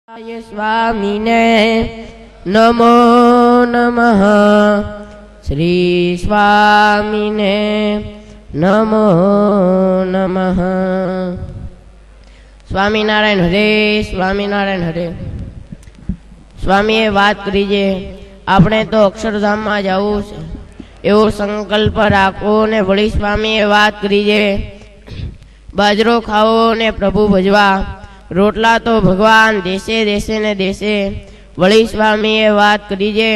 स्वामिने नमो नमः। श्री स्वामिने नमो नमः। स्वामीनारायण हरे, स्वामीनारायण हरे। स्वामीए बात करीजे આપણે તો અક્ષરધામમાં જવું છે એવો સંકલ્પ રાખો ને વળી સ્વામીએ વાત કરી છે બાજરો ખાવો ને પ્રભુ ભજવા, રોટલા તો ભગવાન દેશે દેશે ને દેશે. વળી સ્વામીએ વાત કરી છે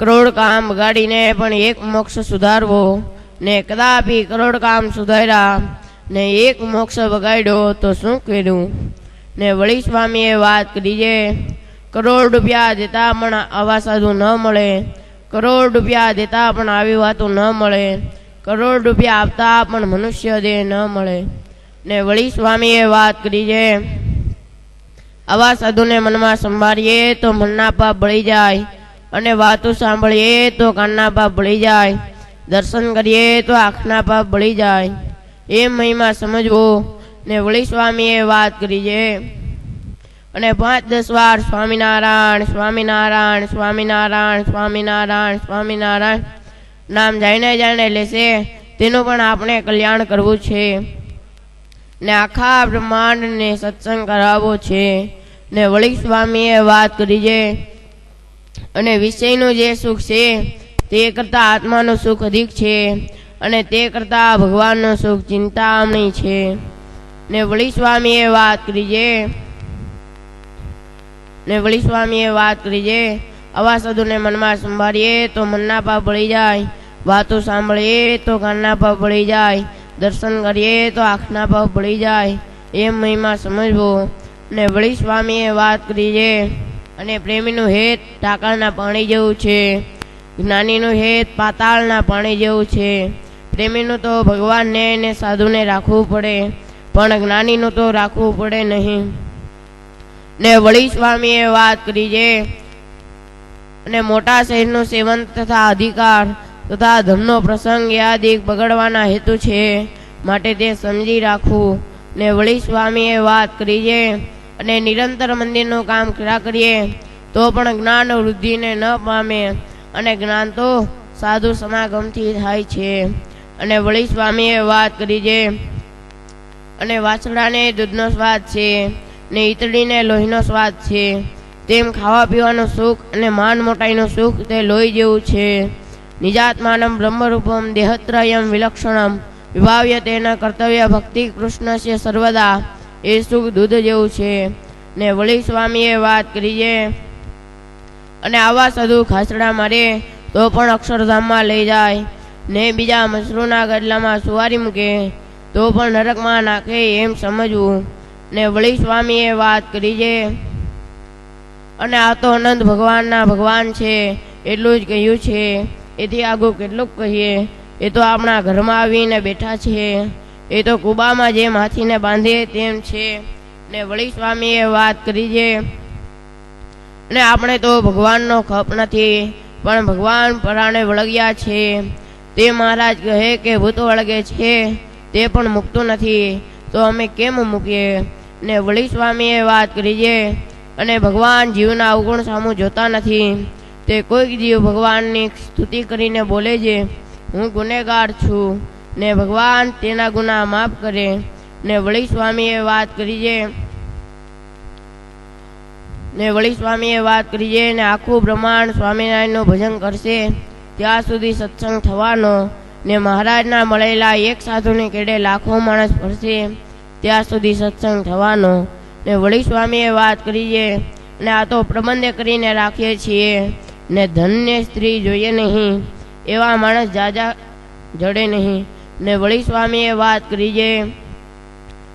કરોડ કામ બગાડીને પણ એક મોક્ષ સુધારવો ને કદાપી કરોડ કામ સુધાર્યા ને એક મોક્ષ બગાડ્યો તો શું કર્યું. ને વળી સ્વામીએ વાત કરી છે કરોડ રૂપિયા દેતા પણ આવા સાધુ ન મળે, કરોડ રૂપિયા દેતા પણ આવી વાતો ન મળે, કરોડ રૂપિયા આપતા પણ મનુષ્ય દેહ ન મળે. ને વળી સ્વામીએ વાત કરી છે આવા સાધુને મનમાં સંભાળીએ તો મનના પાપ બળી જાય અને વાતો સાંભળીએ તો કાનના પાપ બળી જાય, દર્શન કરીએ તો આંખના પાપ બળી જાય. એમ મહિમા સમજવો. ને વળી સ્વામીએ વાત કરી છે અને 5-10 વાર સ્વામિનારાયણ સ્વામિનારાયણ સ્વામિનારાયણ સ્વામિનારાયણ સ્વામિનારાયણ નામ જાણે જાણે લેશે તેનું પણ આપણે કલ્યાણ કરવું છે ને આખા બ્રહ્માંડને સત્સંગ કરાવવો છે. ને વળી સ્વામીએ વાત કરી છે અને વિષયનું જે સુખ છે તે કરતાં આત્માનું સુખ અધિક છે અને તે કરતાં ભગવાનનું સુખ ચિંતામણી છે. ને વળી સ્વામીએ વાત કરી છે ને વળી સ્વામીએ વાત કરી છે આવા સાધુને મનમાં સંભાળીએ તો મનના પાપ બળી જાય, વાતો સાંભળીએ તો કાનના પાપ બળી જાય, દર્શન કરીએ તો આંખના પાપ બળી જાય. એમ મહિમા સમજવો. ને વળી સ્વામીએ વાત કરી છે અને પ્રેમીનું હેત ટાંકાના પાણી જેવું છે, જ્ઞાનીનું હેત પાતાળના પાણી જેવું છે. પ્રેમીનું તો ભગવાનને ને સાધુને રાખવું પડે પણ જ્ઞાનીનું તો રાખવું પડે નહીં. ને વળી સ્વામીએ વાત કરી છે અને મોટા શહેરનું સેવન તથા અધિકાર તથા ધનનો પ્રસંગ યાદિક બગડવાના હેતુ છે માટે તે સમજી રાખવું. ને વળી સ્વામીએ વાત કરી છે અને નિરંતર મંદિરનું કામ કર્યા કરીએ તો પણ જ્ઞાન વૃદ્ધિને ન પામે અને જ્ઞાન તો સાધુ સમાગમથી થાય છે. અને વળી સ્વામીએ વાત કરી છે અને વાછડાને દૂધનો સ્વાદ છે ને ઈતળીને લોહીનો સ્વાદ છે તેમ ખાવા પીવાનું સુખ અને માન મોટાઈનું સુખ તે લોહી જેવું છે. નિજાત્માનમ બ્રહ્મરૂપમ દેહત્રયમ વિલક્ષણમ વિભાવ્ય તેના કર્તવ્ય ભક્તિ કૃષ્ણસ્ય સર્વદા એ સુખ દૂધ જેવું છે. ને વળી સ્વામીએ વાત કરી છે અને આવા સાધુ ખાસડા મારે તો પણ અક્ષરધામમાં લઈ જાય ને બીજા મસરૂના ગડલામાં સુવારી મૂકે તો પણ નરકમાં નાખે એમ સમજવું. ને વળી સ્વામીએ વાત કરી છે અને આ તો અનંત ભગવાનના ભગવાન છે એટલું જ કહ્યું છે, એથી આગળ કેટલુંક કહીએ. એ તો આપણા ઘરમાં આવીને બેઠા છે, એ તો કુબામાં જેમ હાથીને બાંધે તેમ છે. ને વળી સ્વામીએ વાત કરી છે અને આપણે તો ભગવાનનો ખપ નથી પણ ભગવાન પરાણે વળગ્યા છે. તે મહારાજ કહે કે ભૂત વળગે છે તે પણ મૂકતું નથી તો અમે કેમ મૂકીએ. ને વળી સ્વામીએ વાત કરી છે અને ભગવાન જીવના અવગુણ સામું જોતા નથી. તે કોઈક જીવ ભગવાનની સ્તુતિ કરીને બોલે છે હું ગુનેગાર છું ને ભગવાન તેના ગુના માફ કરે. ને વળી સ્વામીએ વાત કરી છે ને વળી સ્વામીએ વાત કરી છે ને આખું બ્રહ્માંડ સ્વામિનારાયણનું ભજન કરશે ત્યાં સુધી સત્સંગ થવાનો. ને મહારાજના મળેલા એક સાધુની કેડે લાખો માણસ ફરશે ત્યાં સુધી સત્સંગ થવાનો. ને વળી સ્વામીએ વાત કરી છે ને આ તો પ્રબંધ કરીને રાખીએ છીએ ને ધનને સ્ત્રી જોઈએ નહીં એવા માણસ જાજા જડે નહીં. ને વળી સ્વામીએ વાત કરી છે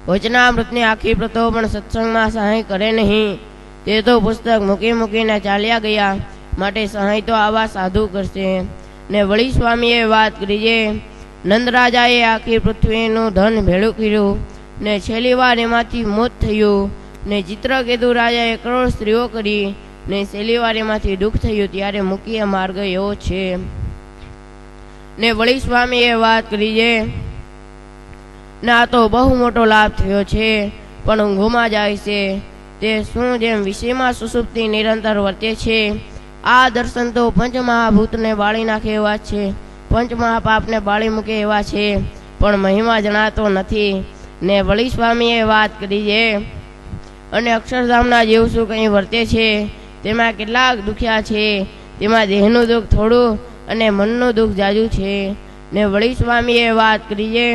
વચનામૃતની આખી પ્રતો પણ સત્સંગમાં સહાય કરે નહીં તે તો પુસ્તક મૂકી મૂકીને ચાલ્યા ગયા માટે સહાય તો આવા સાધુ કરશે. ને વળી સ્વામીએ વાત કરી છે નંદરાજાએ આખી પૃથ્વીનું ધન ભેળું કર્યું ને છેલ્લી વાર એમાંથી મોત થયું. ને ચિત્રકેતુ રાજાએ કરોડ સ્ત્રીઓ કરી ને છેલ્લી વાર એમાંથી દુઃખ થયું ત્યારે મુખ્ય માર્ગ એવો છે. ને વળી સ્વામીએ વાત કરી છે ને આ તો બહુ મોટો લાભ થયો છે પણ ઊંઘમાં જાય છે તે શું જેમ વિષયમાં સુષુપ્તિ નિરંતર વર્તે છે. આ દર્શન તો પંચમહાભૂતને બાળી નાખે એવા છે, પંચમહાપાપને બાળી મૂકે એવા છે, પણ મહિમા જણાતો નથી. ને વળી સ્વામીએ વાત કરી છે, અને અક્ષરધામના જેવું શું કંઈ વર્તે છે, તેમાં કેટલાક દુખ્યા છે. તેમાં દેહનું દુઃખ થોડું અને મનનું દુઃખ જાજુ છે. ને વળી સ્વામીએ વાત કરી છે,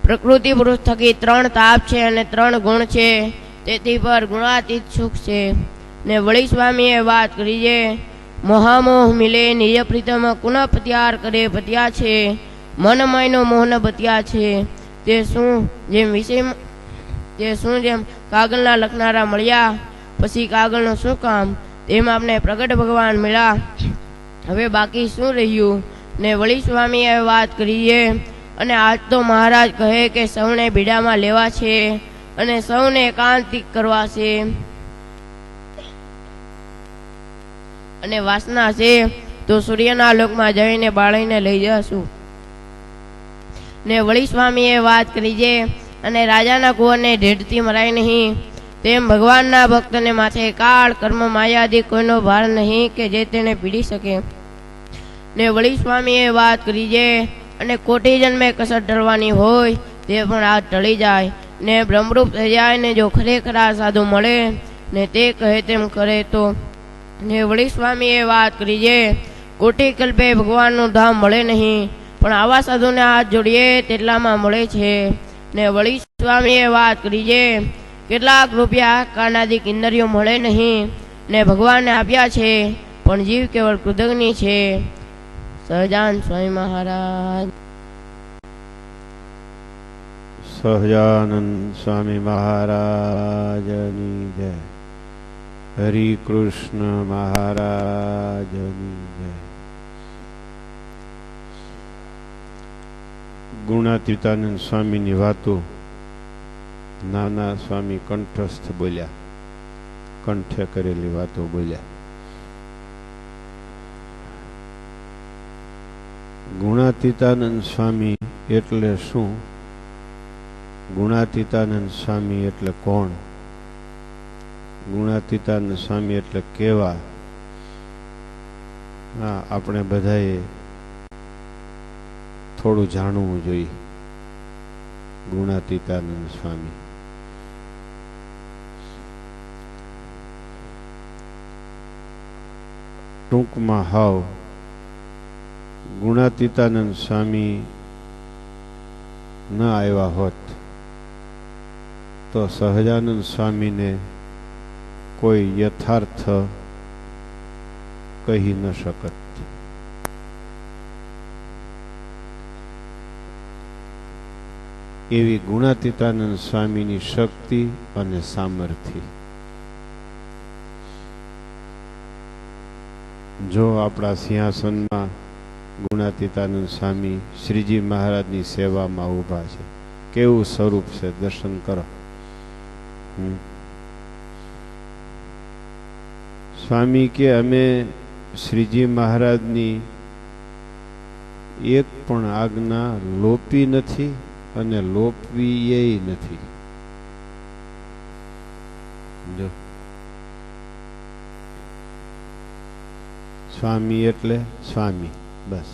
પ્રકૃતિ પુરુષ થકી 3 તાપ છે અને 3 ગુણ છે, તેથી પર ગુણાતીત સુખ છે. ને વળી સ્વામીએ વાત કરી છે, મોહામોહ મિલે નિજ પ્રીતમ કુન પત્યાર કરે પત્યા છે, મનમયનો મોહન બત્યા છે. તે શું જેમ કાગળના લખનારા મળ્યા, પછી કાગળનું શું કામ, તેમ આપણે પ્રગટ ભગવાન મળ્યા, હવે બાકી શું રહ્યું. ને વળી સ્વામીએ વાત કરી છે, અને આજ તો મહારાજ કહે કે સૌને બીડામાં લેવા છે અને સૌને એકાંતિક કરવા છે, અને વાસના છે તો સૂર્યના લોકમાં જઈને બાળીને લઈ જશું. ને વળી સ્વામીએ વાત કરી છે, અને રાજાના કુંવરને ઢેઢથી મરાય નહીં, તેમ ભગવાનના ભક્તને માથે કાળ કર્મ માયાદી કોઈનો ભાર નહીં કે જે તેને પીડી શકે. ને વળી સ્વામીએ વાત કરી છે, અને કોટી જન્મે કસર ટળવાની હોય તે પણ આ ટળી જાય, ને બ્રહ્મરૂપ થઈ જાય. ને જો ખરેખર આ સાધુ મળે ને તે કહે તેમ કરે તો. ને વળી સ્વામીએ વાત કરી છે, કોટી કલ્પે ભગવાનનું ધામ મળે નહીં, પણ આવા સાધુને હાથ જોડીએ તેટલામાં મળે છે. ને વળી સ્વામીએ વાત કરી છે, કેટલાક રૂપિયા કાનાદિક ઇન્દ્રિયો મળે નહીં, ને ભગવાનને આપ્યા છે, પણ જીવ કેવળ કૃતજ્ઞ છે. સહજાન સ્વામી મહારાજ. સહજાનંદ સ્વામી મહારાજની જય. હરિ કૃષ્ણ મહારાજની જય. ગુણાતીતાનંદ સ્વામીની વાતો નાના સ્વામી કંઠસ્થ બોલ્યા, કંઠે કરેલી વાતો બોલ્યા. ગુણાતીતાનંદ સ્વામી એટલે શું? ગુણાતીતાનંદ સ્વામી એટલે કોણ? ગુણાતીતાનંદ સ્વામી એટલે કેવા? હા, આપણે બધાએ થોડું જાણવું જોઈએ. ગુણાતીતાનંદ સ્વામી ટૂંકમાં હાવ ગુણાતીતાનંદ સ્વામી ન આવ્યા હોત તો સહજાનંદ સ્વામીને કોઈ યથાર્થ કહી ન શકત. એવી ગુણાતીતાનંદ સ્વામીની શક્તિ અને સામર્થ્ય. જો આપણા સિંહાસનમાં ગુણાતીતાનંદ સ્વામી શ્રીજી મહારાજની સેવામાં ઊભા છે, કેવું સ્વરૂપ છે, દર્શન કરો. સ્વામી કે અમે શ્રીજી મહારાજની એક પણ આજ્ઞા લોપી નથી અને લોપવી એ નથી. જો સ્વામી એટલે સ્વામી, બસ.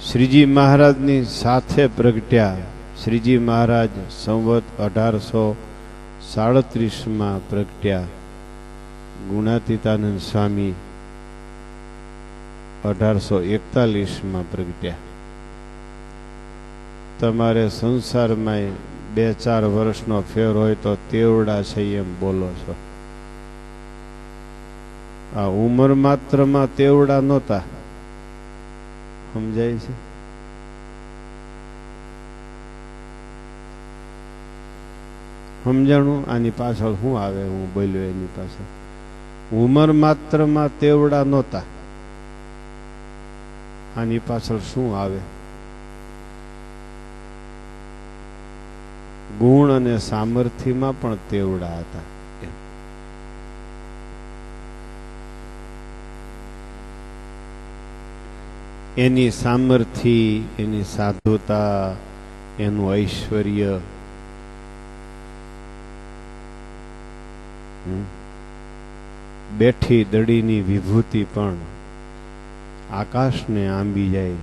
શ્રીજી મહારાજની સાથે પ્રગટ્યા. શ્રીજી મહારાજ સંવત 1837 પ્રગટ્યા. ગુણાતીતાનંદ સ્વામી 1841 પ્રગટ્યા. તમારે સંસારમાં 2-4 વર્ષનો ફેર હોય તો તેવડા છે એમ બોલો છો. આ ઉંમર માત્રમાં તેવડા નહોતા. સમજાય છે? સમજાણું? આની પાછળ શું આવે? હું બોલ્યો એની પાછળ ઉંમર માત્રમાં તેવડા નહોતા. આની પાછળ શું આવે? ગુણ અને સામર્થ્યમાં પણ તેવડા હતા. એની સામર્થ્ય, એની સાધુતા, એનું ઐશ્વર્ય બેઠી દડીની વિભૂતિ પણ આકાશને આંબી જાય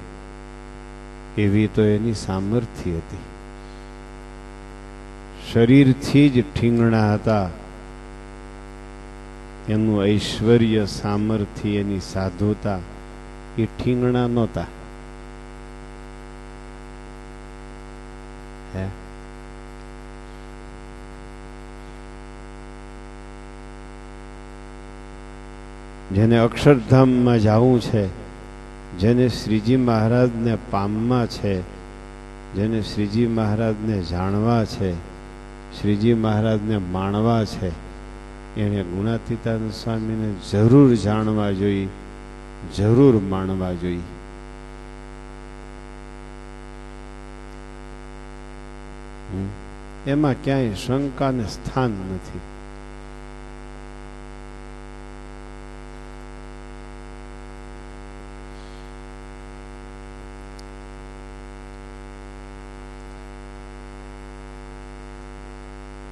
એવી તો એની સામર્થ્ય હતી. શરીરથી જ ઠીંગણા હતા. એનું ઐશ્વર્ય, સામર્થ્ય, એની સાધુતા એ ઠીંગણા નહોતા. જેને અક્ષરધામમાં જવું છે, જેને શ્રીજી મહારાજને પામવા છે, જેને શ્રીજી મહારાજને જાણવા છે, શ્રીજી મહારાજને માણવા છે, એને ગુણાતીતાનંદ સ્વામીને જરૂર જાણવા જોઈએ, જરૂર માણવા જોઈએ. એમાં ક્યાંય શંકાને સ્થાન નથી.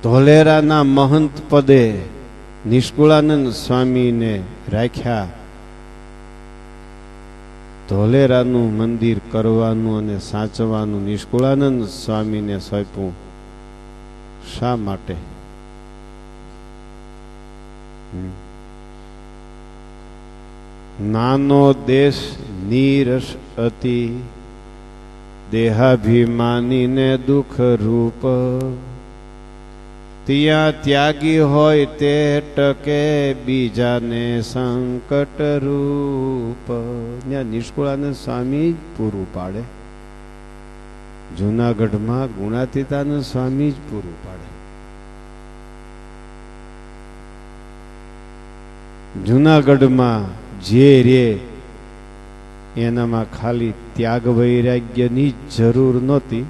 ધોલેરાના મહંત પદે નિષ્કુળાનંદ સ્વામીને રાખ્યા. ધોલેરાનું મંદિર કરવાનું અને સાચવાનું નિષ્કુળાનંદ સ્વામીને સોંપ્યું. શા માટે? નાનો દેશ નીરસ અતિ, દેહાભિમાનીને દુઃખ રૂપ, ત્યાં ત્યાગી હોય તે ટકે બીજાને સંકટ રૂપ. ત્યાં નિષ્કુળાનંદ સ્વામી જ પૂરું પાડે. જૂનાગઢમાં ગુણાતીતાનંદ સ્વામી જ પૂરું પાડે. જૂનાગઢમાં જે રે એનામાં ખાલી ત્યાગ વૈરાગ્યની જ જરૂર નહોતી.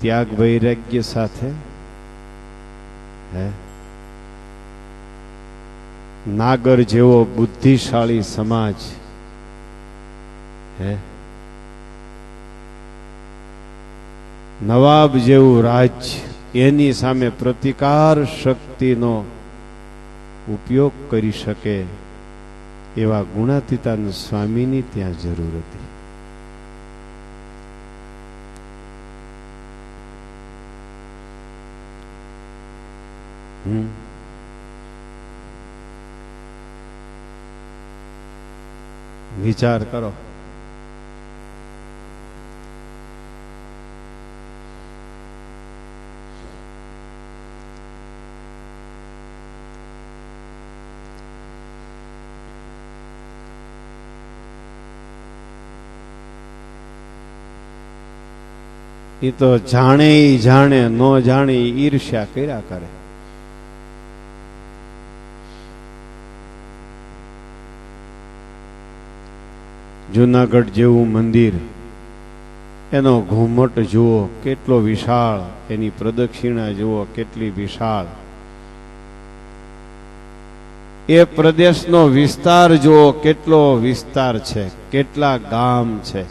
ત્યાગ વૈરાગ્ય સાથે નાગર જેવો બુદ્ધિશાળી સમાજ, નવાબ જેવું રાજ્ય, એની સામે પ્રતિકાર શક્તિનો ઉપયોગ કરી શકે એવા ગુણાતીતાનંદ સ્વામીની ત્યાં જરૂર હતી. વિચાર કરો. એ તો જાણે જાણે, ન જાણે ઈર્ષ્યા કર્યા કરે. જૂનાગઢ જેવું મંદિર, એનો ઘુમટ જુઓ કેટલો વિશાળ, એની પ્રદક્ષિણા જુઓ કેટલી વિશાળ, એ પ્રદેશનો વિસ્તાર જુઓ કેટલો વિસ્તાર છે, કેટલા ગામ છે.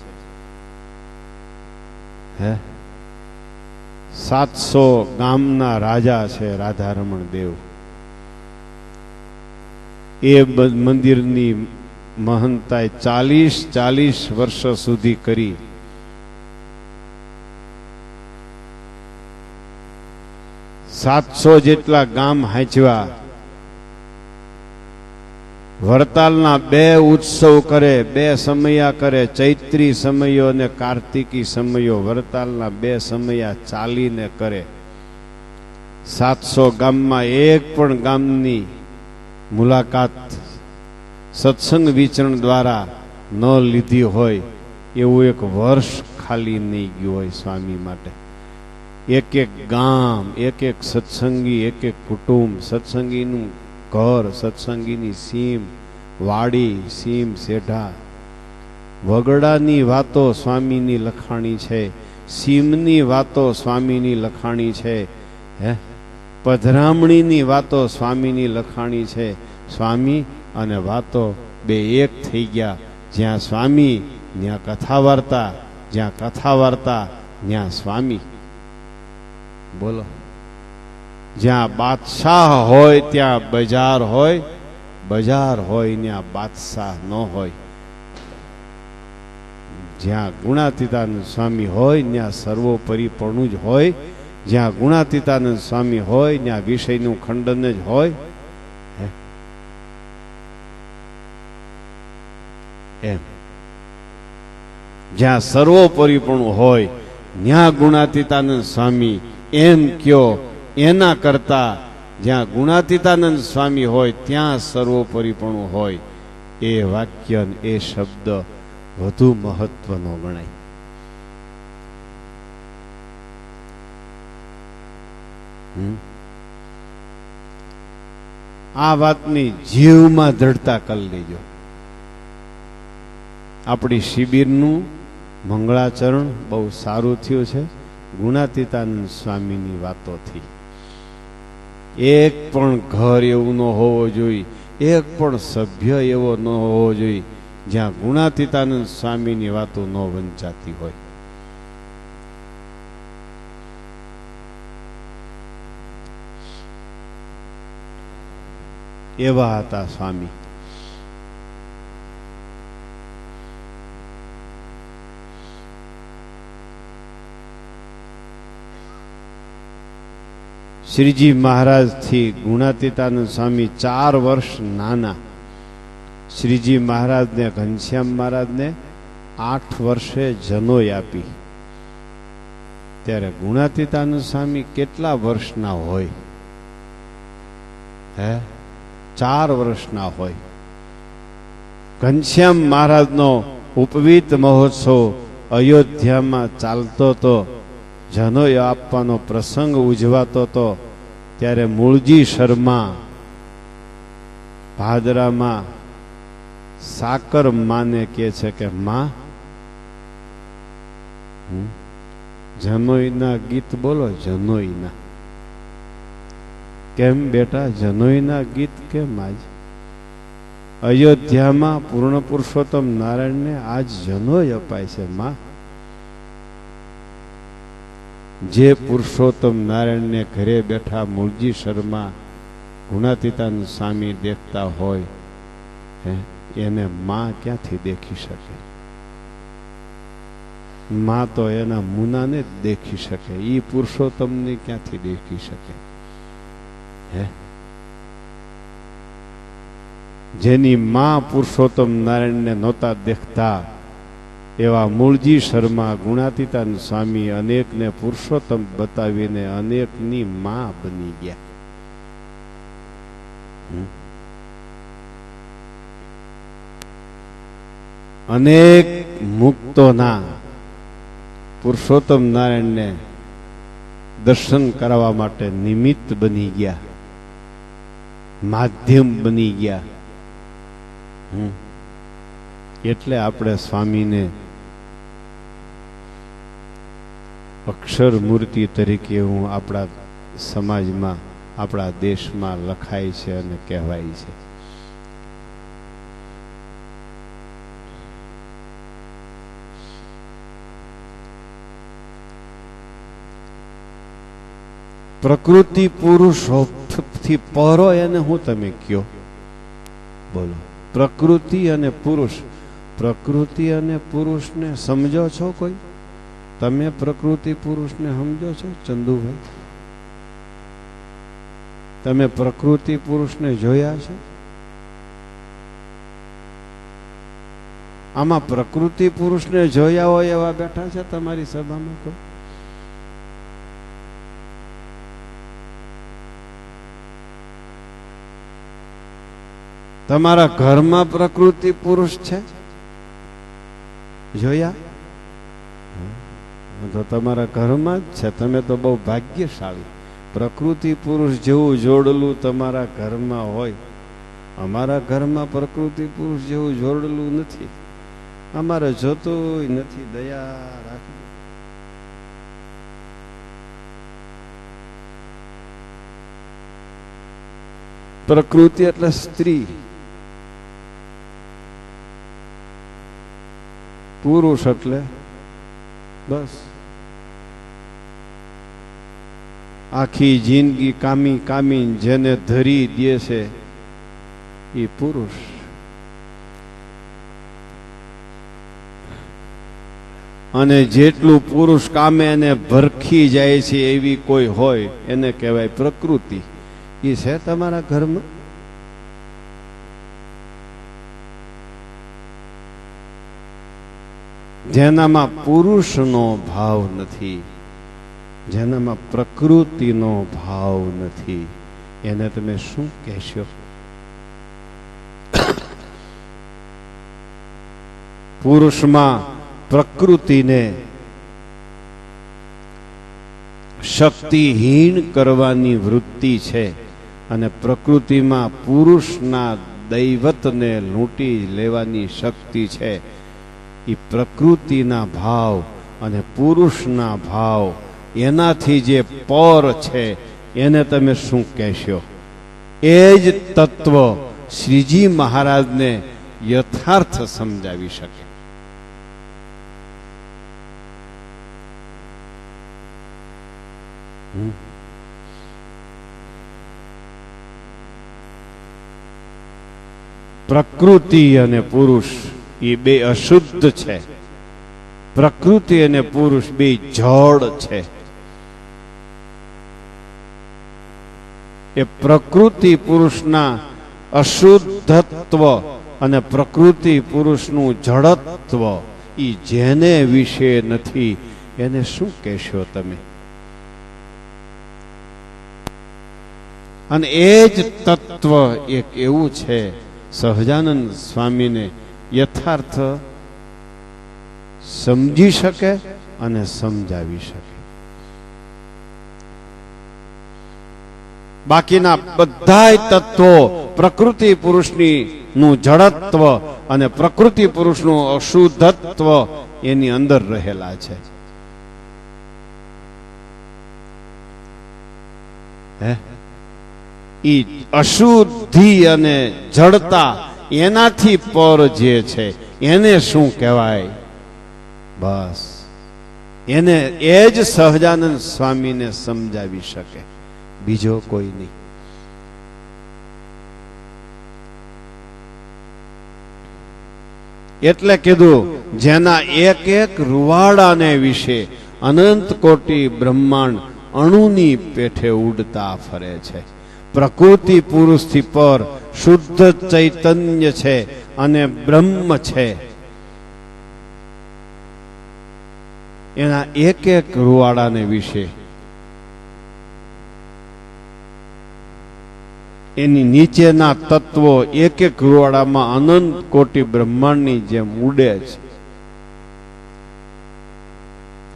700 ગામના રાજા છે રાધારમણ દેવ. એ મંદિરની મહંતાએ 40 વર્ષ સુધી કરી. $700 જેટલા ગામ હાંચવા. વરતાલના 2 ઉત્સવ કરે, 2 સમયા કરે, ચૈત્રી સમયો અને કાર્તિકી સમયો. વરતાલના 2 સમયા ચાલીને કરે. 700 ગામમાં એક પણ ગામની મુલાકાત સત્સંગ વિચરણ દ્વારા ન લીધી હોય એવું એક વર્ષ ખાલી નહીં ગયું હોય સ્વામી માટે. એક એક ગામ, એક એક સત્સંગી, એક એક કુટુંબ, સત્સંગીનું ઘર, સત્સંગીની સીમ, વાડી, સીમ, સેઢા. વગડાની વાતો સ્વામીની લખાણી છે, સીમની વાતો સ્વામીની લખાણી છે, પધરામણીની વાતો સ્વામીની લખાણી છે. સ્વામી અને વાતો બે એક થઈ ગયા જ્યાં સ્વામી ત્યાં કથા વાર્તા, જ્યાં કથા વાર્તા ત્યાં સ્વામી. બોલો, જ્યાં બાદશાહ હોય ત્યાં બજાર હોય, બજાર હોય ત્યાં બાદશાહ ન હોય. જ્યાં ગુણાતીતાનંદ સ્વામી હોય ત્યાં સર્વોપરીપણું જ હોય. જ્યાં ગુણાતીતાનંદ સ્વામી હોય ત્યાં વિષયનું ખંડન જ હોય. એમ જ્યાં સર્વોપરીપણું હોય ત્યાં ગુણાતીતાનંદ સ્વામી એમ કયો. એના કરતા જ્યાં ગુણાતીતાનંદ સ્વામી હોય ત્યાં સર્વોપરીપણું હોય, એ વાક્ય એ શબ્દ વધુ મહત્વનો ગણાય. આ વાતની જીવમાં દ્રઢતા કરી લેજો. આપણી શિબિરનું મંગળાચરણ બહુ સારું થયું છે ગુણાતીતાનંદ સ્વામીની વાતોથી. એક પણ ઘર એવું ન હોવો જોઈએ, એક પણ સભ્ય એવો ન હોવો જોઈએ જ્યાં ગુણાતીતાનંદ સ્વામીની વાતો ન વંચાતી હોય. એવા હતા સ્વામી. શ્રીજી મહારાજ થી ગુણાતીતાનંદ સ્વામી 4 વર્ષ નાના. શ્રીજી મહારાજને ઘનશ્યામ મહારાજને 8 વર્ષે જનોઈ આપી. ત્યારે ગુણાતીતાનંદ સ્વામી કેટલા વર્ષના હોય? 4 વર્ષના હોય. ઘનશ્યામ મહારાજનો ઉપવીત મહોત્સવ અયોધ્યામાં ચાલતો તો, જનોઈ આપવાનો પ્રસંગ ઉજવાતો તો, ત્યારે મૂળજી શર્મા ભાદરામાં સાકર માને કહે છે કે માં, જનોઈના ગીત બોલો. જનોઈના કેમ બેટા? જનોઈના ગીત કેમ? આજ અયોધ્યામાં પૂર્ણ પુરુષોત્તમ નારાયણને આજ જનોઈ અપાય છે માં. જે પુરુષોત્તમ નારાયણને ઘરે બેઠા મૂળજી શર્મા ગુણાતીતાનંદ સ્વામી દેખતા હોય, એને માં ક્યાંથી દેખી શકે? માં તો એના મુનાને જ દેખી શકે, ઈ પુરુષોત્તમને ક્યાંથી દેખી શકે? જેની માં પુરુષોત્તમ નારાયણને નહોતા દેખતા, એવા મૂળજી શર્મા ગુણાતીતાનંદ સ્વામી અનેકને પુરુષોત્તમ બતાવીને અનેકની માં બની ગયા. અનેક મુક્તોના પુરુષોત્તમ નારાયણને દર્શન કરવા માટે નિમિત્ત બની ગયા, માધ્યમ બની ગયા. એટલે આપણે સ્વામીને અક્ષર મૂર્તિ તરીકે હું આપણા સમાજમાં, આપણા દેશમાં લખાય છે અને કહેવાય છે. પ્રકૃતિ પુરુષ થી પરો એને હું તમે કયો? બોલો. પ્રકૃતિ અને પુરુષ, પ્રકૃતિ અને પુરુષને સમજો છો કોઈ? તમે પ્રકૃતિ પુરુષને સમજો છો ચંદુભાઈ? તમે પ્રકૃતિ પુરુષને જોયા છે? આમાં પ્રકૃતિ પુરુષને જોયા હોય એવા બેઠા છે તમારી સભામાં કોઈ? તમારા ઘરમાં પ્રકૃતિ પુરુષ છે? જોયા? તો તમારા ઘરમાં જ છે. તમે તો બહુ ભાગ્યશાળી. પ્રકૃતિ પુરુષ જેવું જોડલું તમારા ઘરમાં હોય. અમારા ઘરમાં પ્રકૃતિ પુરુષ જેવું જોડલું નથી. અમારે જોતું નથી. દયા રાખી. પ્રકૃતિ એટલે સ્ત્રી. પુરુષ એટલે બસ આખી જિંદગી કામી કામી જેને ધરી દે છે એ પુરુષ. અને જેટલું પુરુષ કામે એને ભરખી જાય છે એવી કોઈ હોય એને કહેવાય પ્રકૃતિ. એ છે તમારા ઘરમાં? જેનામાં પુરુષનો ભાવ નથી, જેનામાં પ્રકૃતિનો ભાવ નથી, એને તમે શું કહેશો? પુરુષમાં પ્રકૃતિને શક્તિહીન કરવાની વૃત્તિ છે અને પ્રકૃતિમાં પુરુષના દૈવતને લૂંટી લેવાની શક્તિ છે. એ પ્રકૃતિના ભાવ અને પુરુષના ભાવ એનાથી જે પર છે એને તમે શું કહેશો? એ જ તત્વ શ્રીજી મહારાજને યથાર્થ સમજાવી શકે. પ્રકૃતિ અને પુરુષ એ બે અશુદ્ધ છે. પ્રકૃતિ અને પુરુષ બે જડ છે. એ પ્રકૃતિ પુરુષના અશુદ્ધત્વ અને પ્રકૃતિ પુરુષનું જડત્વ એ જેને વિશે નથી એને શું કહેશો તમે? અને એ જ તત્વ એક એવું છે સહજાનંદ સ્વામીને યથાર્થ સમજી શકે અને સમજાવી શકે. બાકીના બધા તત્વો પ્રકૃતિ પુરુષની નું જડત્વ અને પ્રકૃતિ પુરુષનું અશુદ્ધત્વ એની અંદર રહેલા છે. ઈ અશુદ્ધિ અને જડતા એનાથી પર જે છે એને શું કહેવાય? બસ એને એ જ સહજાનંદ સ્વામીને સમજાવી શકે, બીજો કોઈ નહીં. એટલે કીધું જેના એક એક રૂવાડાને વિશે અનંત કોટી બ્રહ્માંડ અણુની પેઠે ઉડતા ફરે છે. પ્રકૃતિ પુરુષથી પર શુદ્ધ ચૈતન્ય છે અને બ્રહ્મ છે. એના એક એક રૂવાડાને વિશે એની નીચેના તત્વો એક એક રૂવાડામાં અનંત કોટી બ્રહ્માંડની જેમ ઉડે છે.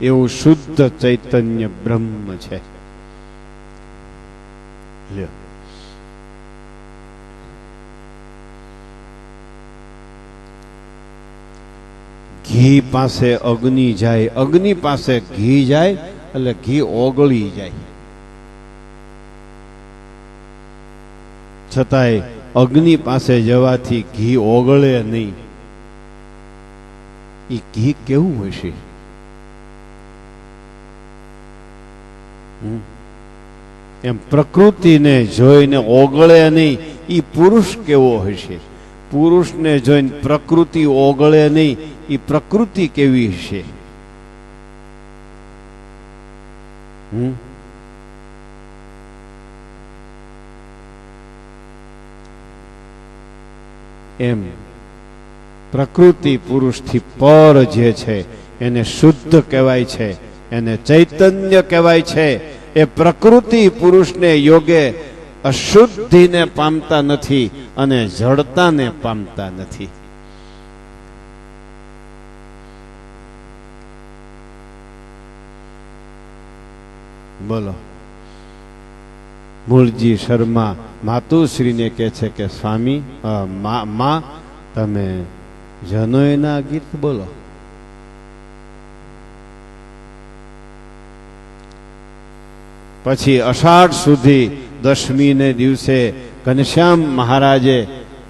એવું શુદ્ધ ચૈતન્ય બ્રહ્મ છે. ઘી પાસે અગ્નિ જાય, અગ્નિ પાસે ઘી જાય એટલે ઘી ઓગળી જાય. છતાંય અગ્નિ પાસે જવાથી ઘી ઓગળે નહીં. એ ઘી કેવું હશે? એમ પ્રકૃતિને જોઈને ઓગળે નહીં. એ પુરુષ કેવો હશે? પુરુષને જોઈને પ્રકૃતિ ઓગળે નહીં. એ પ્રકૃતિ કેવી હશે? એમ પ્રકૃતિ પુરુષથી પર જે છે એને શુદ્ધ કહેવાય છે, એને ચૈતન્ય કહેવાય છે. એ પ્રકૃતિ પુરુષને યોગે અશુદ્ધિને પામતા નથી અને જડતાને પામતા નથી. બોલો. મૂળજી શર્મા માતુશ્રીને કહે છે કે સ્વામી માં તમે જનોયના ગીત બોલો. પછી અષાઢ સુધી દશમીને દિવસે ઘનશ્યામ મહારાજે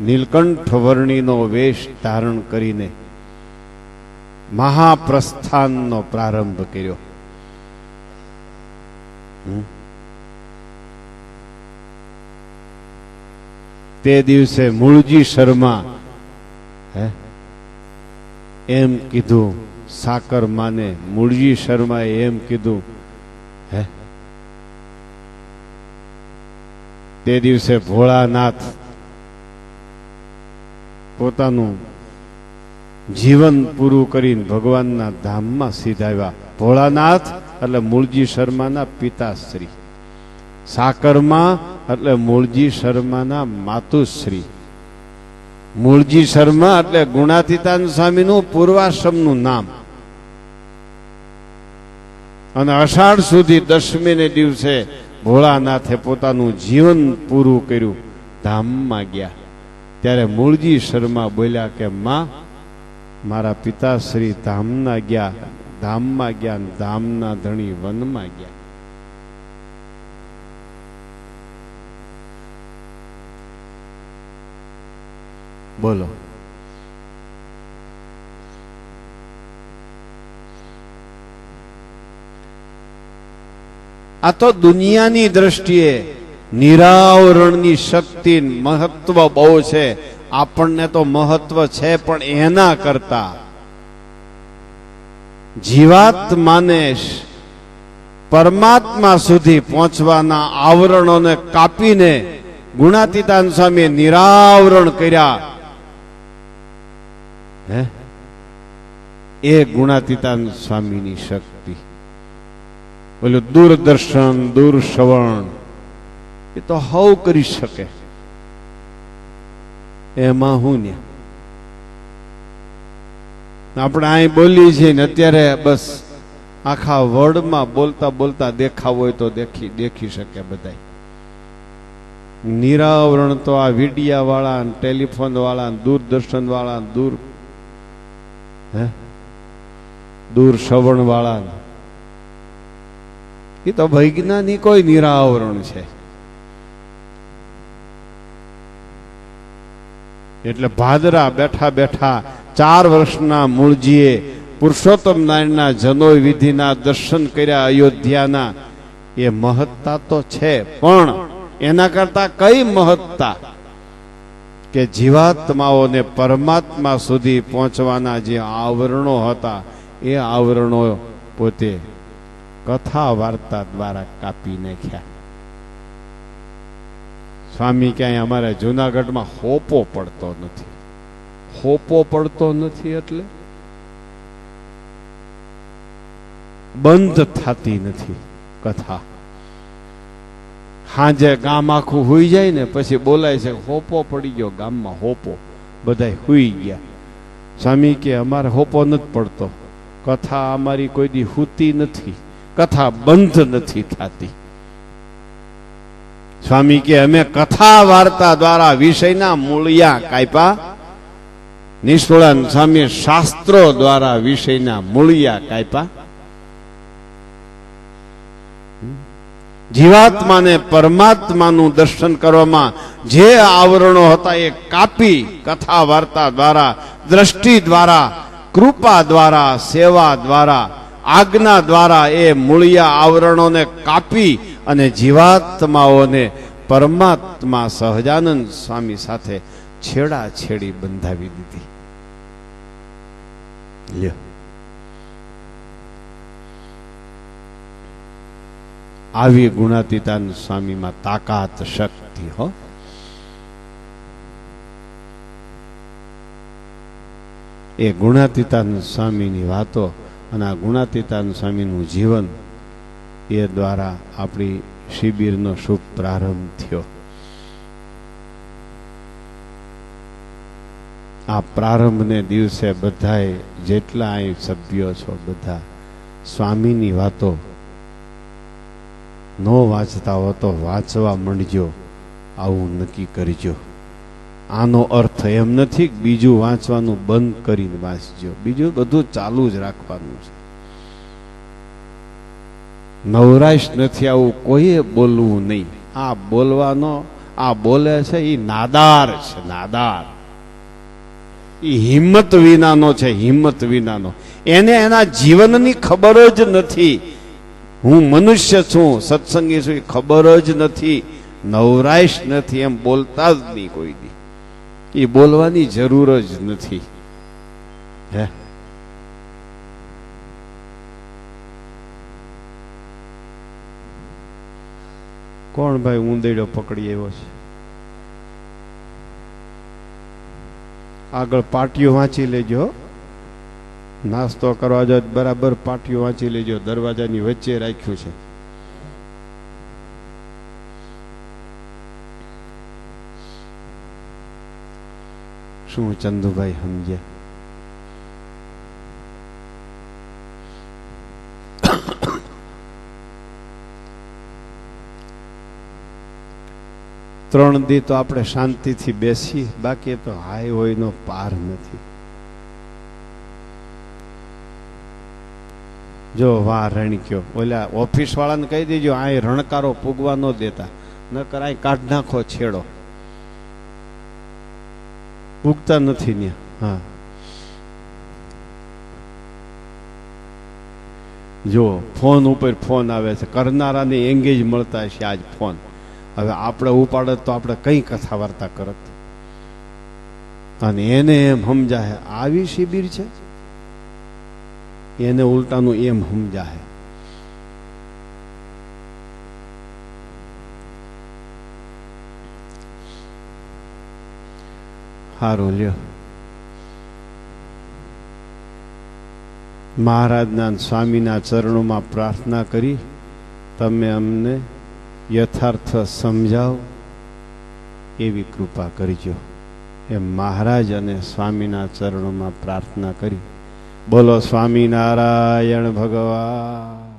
નીલકંઠ વર્ણીનો વેશ ધારણ કરીને મહાપ્રસ્થાનનો પ્રારંભ કર્યો. તે દિવસે મૂળજી શર્મા એમ કીધું, સાકર માને મૂળજી શર્માએ એમ કીધું, તે દિવસે ભોળાનાથ પોતાનું જીવન પૂરું કરીને ભગવાનના ધામમાં સીધાવ્યા. ભોળાનાથ એટલે મૂળજી શર્માના પિતાશ્રી, સાકરમાં એટલે મૂળજી શર્માના માતુશ્રી. મૂળજી શર્મા એટલે ગુણાતીતાન સ્વામીનું પૂર્વાશ્રમનું નામ. અને અષાઢ સુધી 10મીને દિવસે ભોળાનાથે પોતાનું જીવન પૂરું કર્યું, ધામમાં ગયા. ત્યારે મૂળજી શર્મા બોલ્યા કે માં, મારા પિતાશ્રી ધામમાં ગયા, ધામના ધણી વનમાં ગયા. બોલો, આ તો દુનિયાની દ્રષ્ટિએ નિરાવરણની શક્તિ મહત્વ બહુ છે. આપણને તો મહત્વ છે, પણ એના કરતા જીવાત્માને પરમાત્મા સુધી પહોંચવાના આવરણોને કાપીને ગુણાતીતાન સ્વામીએ નિરાવરણ કર્યા. એ ગુણાતીતાન સ્વામીની શક્તિ. બોલું દૂરદર્શન, દૂરશ્રવણ એ તો હવ કરી શકે, એમાં હું ને આપણે અહીં બોલીએ છીએ ને અત્યારે બસ આખા વર્લ્ડમાં બોલતા બોલતા દેખાવ હોય તો દેખી શકે બધા. નિરાવરણ તો આ વીડિયા વાળા, ટેલિફોન વાળા, દૂરદર્શન વાળા, દૂર શ્રવણ વાળા, એ તો વૈજ્ઞાનિક કોઈ નિરાવરણ છે. એટલે ભાદરા બેઠા બેઠા 4 વર્ષના મૂળજીએ પુરુષોત્તમ નારાયણના જનોય વિધિના દર્શન કર્યા અયોધ્યાના. એ મહત્તા તો છે, પણ એના કરતા કઈ મહત્તા કે જીવાત્માઓને પરમાત્મા સુધી પહોંચવાના જે આવરણો હતા, એ આવરણો પોતે કથા વાર્તા દ્વારા કાપી નાખ્યા. સ્વામી ક્યાંય અમારે જુનાગઢમાં હોપો પડતો નથી. હોપો પડતો નથી એટલે બંધ થતી નથી કથા. હાજે ગામ આખું હુઈ જાય ને પછી બોલાય છે હોપો પડી ગયો ગામમાં, હોપો, બધા હુઈ ગયા. સ્વામી કે અમારે હોપો નથી પડતો, કથા અમારી કોઈ દી હુતી નથી, કથા બંધ નથી થતી. સ્વામી કે અમે કથા વાર્તા દ્વારા વિષયના મૂળિયા કાપ્યા. નિષ્કુળાન સ્વામી શાસ્ત્રો દ્વારા વિષયના મૂળિયા કાપ્યા. જીવાત્માને પરમાત્માનું દર્શન કરવામાં જે આવરણો હતા એ કાપી કથા વાર્તા દ્વારા, દ્રષ્ટિ દ્વારા, કૃપા દ્વારા, સેવા દ્વારા, આજ્ઞા દ્વારા એ મૂળિયા આવરણોને કાપી અને જીવાત્માઓને પરમાત્મા સહજાનંદ સ્વામી સાથે છેડાછેડી બંધાવી દીધી. લ્યો, આવી ગુણાતીતાન સ્વામીમાં તાકાત, શક્તિ. હો, એ ગુણાતીતાન સ્વામીની વાતો અને આ ગુણાતીતાન સ્વામીનું જીવન, એ દ્વારા આપણી શિબિરનો શુભ પ્રારંભ થયો. આ પ્રારંભને દિવસે બધાએ જેટલા અહીં સભ્યો છો બધા સ્વામીની વાતો ન વાંચતા હો તો વાંચવા માંડજો, આવું નક્કી કરજો. આનો અર્થ એમ નથી કે બીજું વાંચવાનું બંધ કરીને વાંચજો, બીજું બધું ચાલુ જ રાખવાનું છે. નવરાશ નથી આવું કોઈએ બોલવું નહીં. આ બોલવાનો, આ બોલે છે એ નાદાર છે, નાદાર. એ હિંમત વિનાનો છે, હિંમત વિનાનો. એને એના જીવનની ખબર જ નથી. હું મનુષ્ય છું, સત્સંગી છું, એ ખબર જ નથી, નવરાશ નથી, એમ બોલતા જ નહીં કોઈ દી. એ બોલવાની જરૂર જ નથી. હે કોણ ભાઈ ઊંદેડો પકડી આવ્યો છે? આગળ પાટીઓ વાંચી લેજો. નાસ્તો કરવા જાવ બરાબર પાટીઓ વાંચી લેજો. દરવાજાની વચ્ચે રાખ્યું છે. શું ચંદુભાઈ સમજ્યા? ત્રણ દી તો આપણે શાંતિથી બેસી, બાકી તો હાય હોયનો પાર નથી. જો વાહ રણક્યો, ઓલા ઓફિસ વાળાને કહી દેજો આ રણકારો પૂગવા ન દેતા, નકર આ કાઢ નાખો છેડો. પૂગતા નથી ને. હા જો ફોન ઉપર ફોન આવે છે, કરનારાને એંગેજ મળતા છે આજ ફોન. હવે આપણે ઉપાડત તો આપણે કઈ કથા વાર્તા કરત. અને એને એમ સમજાય આવી શિબિર છે, એને ઉલટાનું એમ સમજાય. સારું લ્યો. મહારાજના સ્વામીના ચરણોમાં પ્રાર્થના કરી તમે અમને યથાર્થ સમજાવ એવી કૃપા કરજો. એમ મહારાજ અને સ્વામીના ચરણોમાં પ્રાર્થના કરી. બોલો સ્વામિનારાયણ ભગવાન.